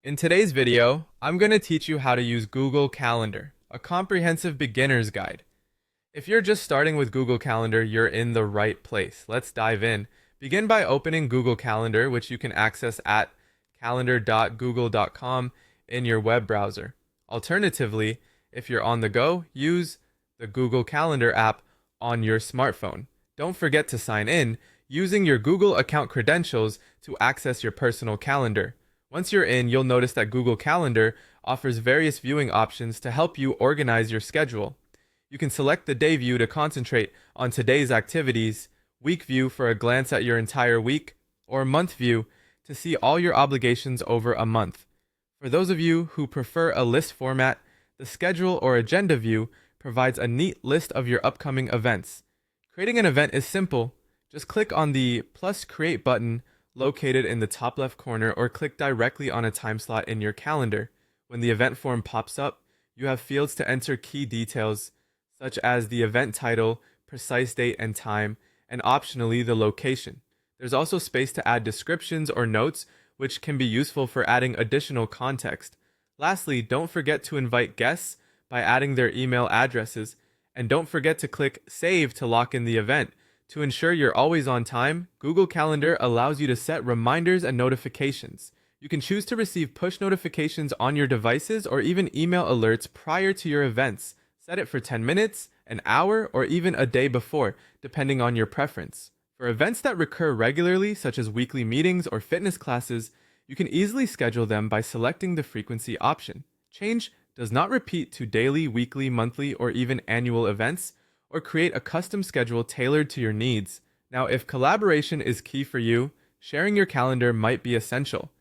In today's video, I'm going to teach you how to use Google Calendar, a comprehensive beginner's guide. If you're just starting with Google Calendar, you're in the right place. Let's dive in. Begin by opening Google Calendar, which you can access at calendar.google.com in your web browser. Alternatively, if you're on the go, use the Google Calendar app on your smartphone. Don't forget to sign in using your Google account credentials to access your personal calendar. Once you're in, you'll notice that Google Calendar offers various viewing options to help you organize your schedule. You can select the day view to concentrate on today's activities, week view for a glance at your entire week, or month view to see all your obligations over a month. For those of you who prefer a list format, the schedule or agenda view provides a neat list of your upcoming events. Creating an event is simple. Just click on the plus create button located in the top left corner or click directly on a time slot in your calendar. When the event form pops up, you have fields to enter key details such as the event title, precise date and time, and optionally the location. There's also space to add descriptions or notes, which can be useful for adding additional context. Lastly, don't forget to invite guests by adding their email addresses, and don't forget to click Save to lock in the event. To ensure you're always on time, Google Calendar allows you to set reminders and notifications. You can choose to receive push notifications on your devices or even email alerts prior to your events. Set it for 10 minutes, an hour, or even a day before, depending on your preference. For events that recur regularly, such as weekly meetings or fitness classes, you can easily schedule them by selecting the frequency option. Change does not repeat to daily, weekly, monthly, or even annual events, or create a custom schedule tailored to your needs. Now, if collaboration is key for you, sharing your calendar might be essential.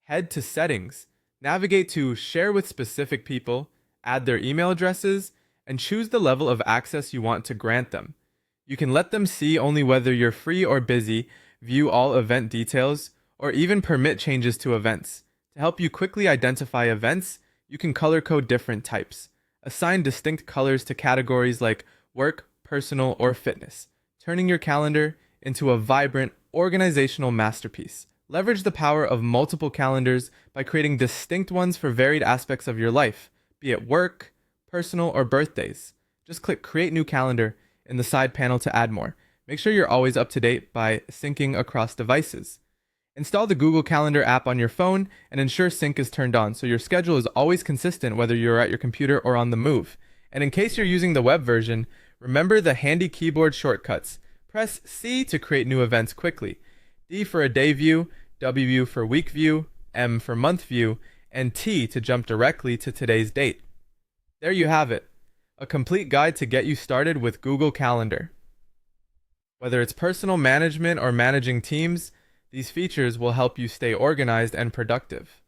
Head to Settings, navigate to Share with specific people, add their email addresses, and choose the level of access you want to grant them. You can let them see only whether you're free or busy, view all event details, or even permit changes to events. To help you quickly identify events, you can color code different types. Assign distinct colors to categories like work, personal, or fitness, turning your calendar into a vibrant, organizational masterpiece. Leverage the power of multiple calendars by creating distinct ones for varied aspects of your life, be it work, personal, or birthdays. Just click Create New Calendar in the side panel to add more. Make sure you're always up to date by syncing across devices. Install the Google Calendar app on your phone and ensure sync is turned on so your schedule is always consistent whether you're at your computer or on the move. And in case you're using the web version, remember the handy keyboard shortcuts. Press C to create new events quickly, D for a day view, W for week view, M for month view, and T to jump directly to today's date. There you have it, a complete guide to get you started with Google Calendar. Whether it's personal management or managing teams, these features will help you stay organized and productive.